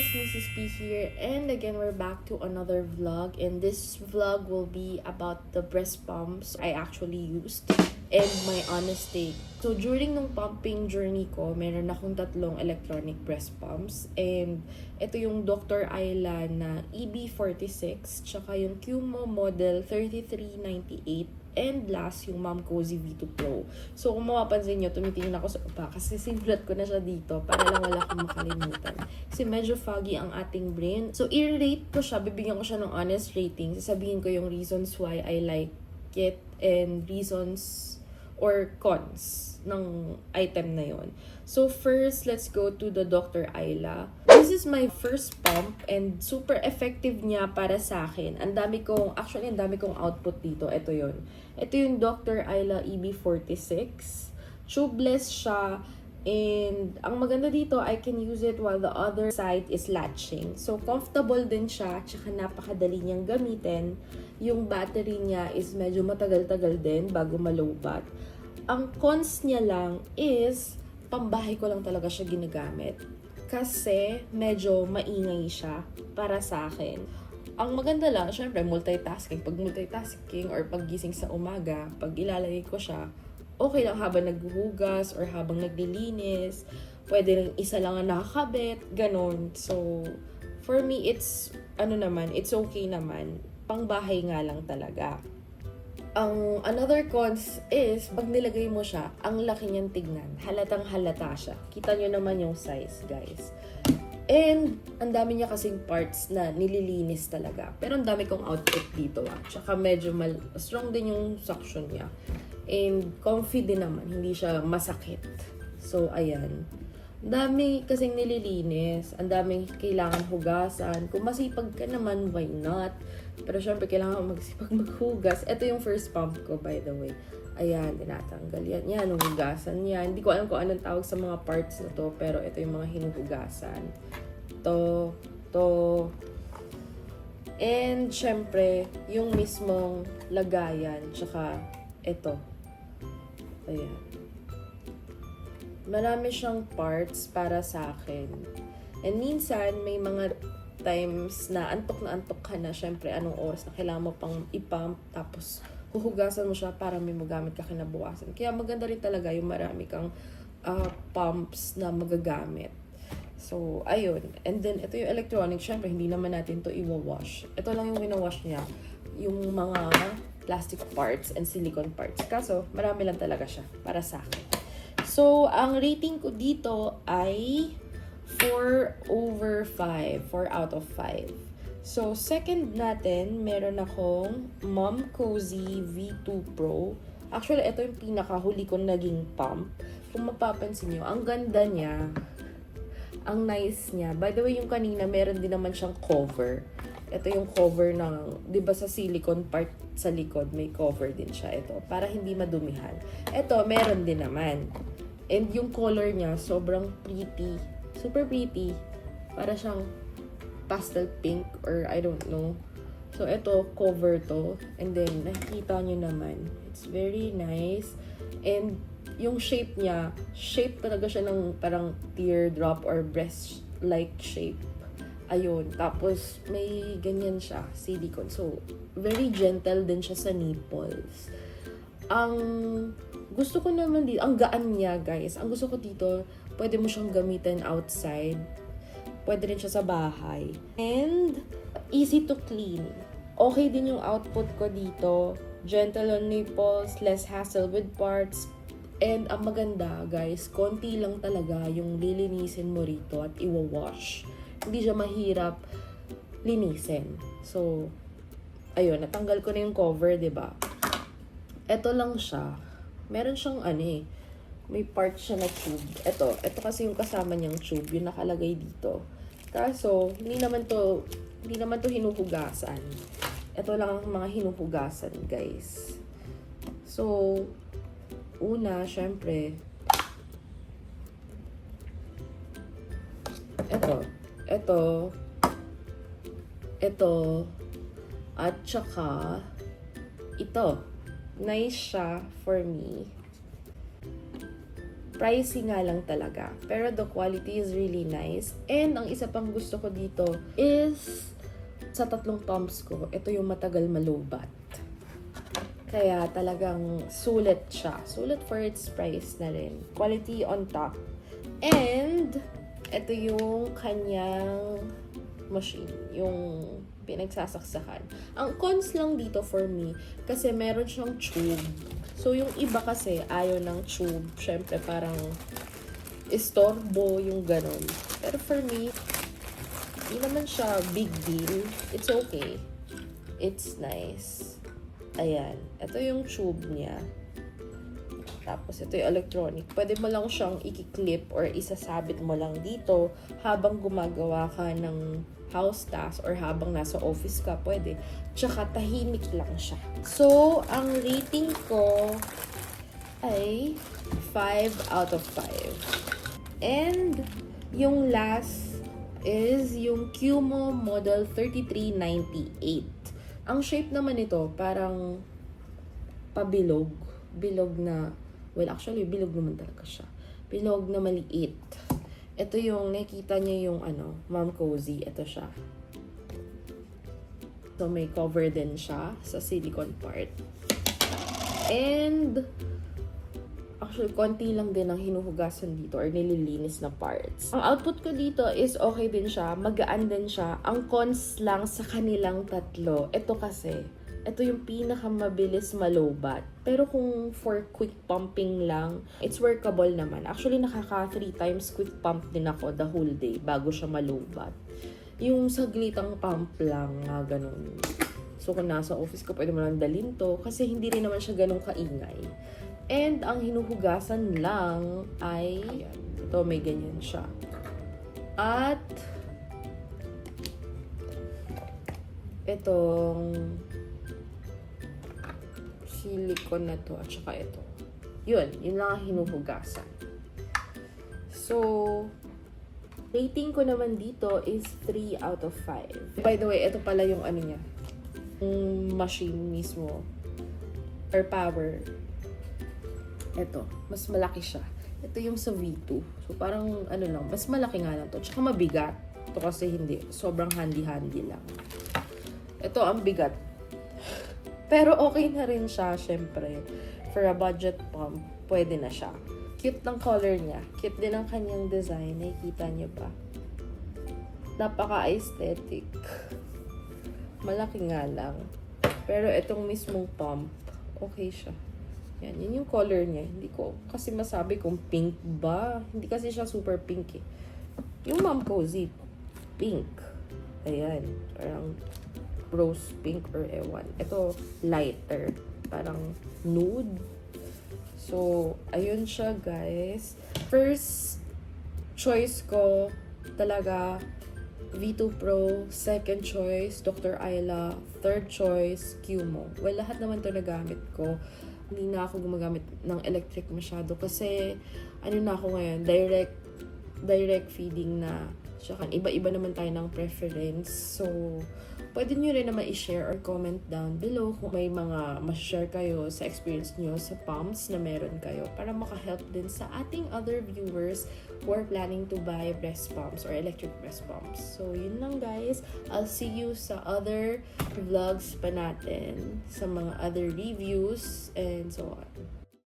it's Mrs. P here, and again we're back to another vlog, and this vlog will be about the breast pumps I actually used and my honest take. So during nung pumping journey ko, meron akong tatlong electronic breast pumps, and ito yung Dr. Ayla na EB46, tsaka yung Cumo model 3398, and last, yung Mom Cozy V2 Pro. So, kung mapapansin nyo, tumitingin ako sa upa kasi sinulat ko na siya dito para lang wala akong makalimutan. Kasi medyo foggy ang ating brain. So, i-rate ko siya, bibigyan ko siya ng honest rating. Sasabihin ko yung reasons why I like it and reasons or cons ng item na yon. So first, let's go to the Dr. Ayla. This is my first pump and super effective niya para sa akin. Ang dami kong output dito. Ito yon. Ito yung Dr. Ayla EB46. Tubeless siya. And ang maganda dito, I can use it while the other side is latching. So, comfortable din siya, tsaka napakadali niyang gamitin. Yung battery niya is medyo matagal-tagal din bago malobat. Ang cons niya lang is, pambahay ko lang talaga siya ginagamit. Kasi medyo maingay siya para sa akin. Ang maganda lang, syempre, multitasking. Pag multitasking or paggising sa umaga, pag ilalagay ko siya, okay lang habang naghuhugas or habang naglilinis. Pwede rin isa lang ang nakakabit, ganon. So, for me, it's okay naman. Pangbahay nga lang talaga. Ang another cons is, pag nilagay mo siya, ang laki niyang tignan. Halatang halata siya. Kita nyo naman yung size, guys. And, ang dami niya kasing parts na nililinis talaga. Pero ang dami kong output dito. Tsaka medyo strong din yung suction niya. And comfy din naman, hindi siya masakit. So, ayan. Ang dami kasing nililinis, ang daming kailangan hugasan. Kung masipag ka naman, why not? Pero syempre, kailangan magsipag maghugas. Ito yung first pump ko, by the way. Ayan, tinatanggal yan. Yan, hugasan yan. Hindi ko alam kung anong tawag sa mga parts na to, pero ito yung mga hinuhugasan. To. And syempre, yung mismong lagayan, tsaka ito. Ayan. Marami siyang parts para sa akin. And minsan, may mga times na antok ka na. Syempre, anong oras na kailangan mo pang ipump. Tapos, huhugasan mo siya para may magamit ka kinabukasan. Kaya maganda rin talaga yung marami kang pumps na magagamit. So, ayun. And then, ito yung electronic. Syempre, hindi naman natin to i-wash. Ito lang yung winawash niya. Yung mga plastic parts and silicone parts. Kaso, marami lang talaga siya para sa akin. So, ang rating ko dito ay 4/5. 4 out of 5. So, second natin, meron akong Mom Cozy V2 Pro. Actually, ito yung pinakahuli kong naging pump. Kung mapapansin nyo, ang ganda niya. Ang nice niya. By the way, yung kanina, meron din naman siyang cover. Ito yung cover ng, di ba sa silicone part sa likod, may cover din siya. Ito, para hindi madumihan. Ito, meron din naman. And yung color niya, sobrang pretty. Super pretty. Para siyang pastel pink or I don't know. So, ito, cover to. And then, nakikita nyo naman. It's very nice. And yung shape niya, shape talaga siya ng parang teardrop or breast-like shape. Ayun. Tapos, may ganyan siya, silicone. So, very gentle din siya sa nipples. Ang gusto ko naman dito, ang gaan niya, guys. Ang gusto ko dito, pwede mo siyang gamitin outside. Pwede rin siya sa bahay. And, easy to clean. Okay din yung output ko dito. Gentle on nipples, less hassle with parts. And, ang maganda, guys, konti lang talaga yung lilinisin mo rito at iwawash. Hindi siya mahirap linisin. So, ayun, natanggal ko na yung cover, diba? Ito lang siya. Meron siyang may part siya na tube. Ito kasi yung kasama niyang tube, yung nakalagay dito. Kaso, hindi naman to hinuhugasan. Ito lang ang mga hinuhugasan, guys. So, una, syempre, ito, at saka, ito. Nice siya for me. Pricey nga lang talaga. Pero the quality is really nice. And ang isa pang gusto ko dito is sa 3 pumps ko, ito yung matagal malobat. Kaya talagang sulit siya. Sulit for its price na rin. Quality on top. And ito yung kanyang machine. Yung pinagsasaksakan. Ang cons lang dito for me, kasi meron siyang tube. So, yung iba kasi ayaw ng tube. Syempre, parang istorbo yung ganon. Pero for me, hindi naman siya big deal. It's okay. It's nice. Ayan. Ito yung tube niya. Tapos, ito yung electronic. Pwede mo lang siyang i-clip or isasabit mo lang dito habang gumagawa ka ng house task or habang nasa office ka, pwede. Tsaka tahimik lang siya. So, ang rating ko ay 5 out of 5. And yung last is yung Cuomo Model 3398. Ang shape naman nito parang pabilog. Bilog na, well actually bilog naman talaga siya. Bilog na maliit. Ito yung, nakita niyo yung Mom Cozy. Ito siya. So, may cover din siya sa silicone part. And, actually, konti lang din ang hinuhugasan dito or nililinis na parts. Ang output ko dito is okay din siya. Magaan din siya. Ang cons lang sa kanilang tatlo. Ito kasi, ito yung pinakamabilis malobat. Pero kung for quick pumping lang, it's workable naman. Actually, nakaka 3 times quick pump din ako the whole day bago siya malobat. Yung saglitang pump lang, ganun. So, kung nasa office ko, pwede mo lang dalhin to kasi hindi rin naman siya ganun kaingay. And ang hinuhugasan lang ay, ito may ganyan siya. At, itong silicone na to at saka ito. Yun lang ang hinuhugasan. So, rating ko naman dito is 3 out of 5. By the way, ito pala yung niya. Yung machine mismo. Or power. Ito, mas malaki siya. Ito yung sa V2. So, parang lang, mas malaki nga lang to. Tsaka mabigat. Ito kasi hindi. Sobrang handy-handy lang. Ito ang bigat. Pero okay na rin siya, syempre. For a budget pump, pwede na siya. Cute ng color niya. Cute din ang kanyang design. Nakikita niyo ba? Napaka-aesthetic. Malaki nga lang. Pero itong mismong pump, okay siya. Yun yung color niya. Hindi ko kasi masabi kung pink ba. Hindi kasi siya super pink eh. Yung Mom Cozy, pink. Ayan. Parang rose pink or ewan. Ito, lighter. Parang nude. So, ayun siya, guys. First choice ko, talaga, V2 Pro. Second choice, Dr. Ayla. Third choice, Cuomo. Well, lahat naman to nagamit ko. Hindi na ako gumagamit ng electric masyado. Kasi, na ako ngayon, direct feeding na. Saka, iba-iba naman tayo ng preference. So, pwede nyo rin naman i-share or comment down below kung may mga ma-share kayo sa experience nyo sa pumps na meron kayo para maka-help din sa ating other viewers who are planning to buy breast pumps or electric breast pumps. So, yun lang guys. I'll see you sa other vlogs pa natin, sa mga other reviews, and so on.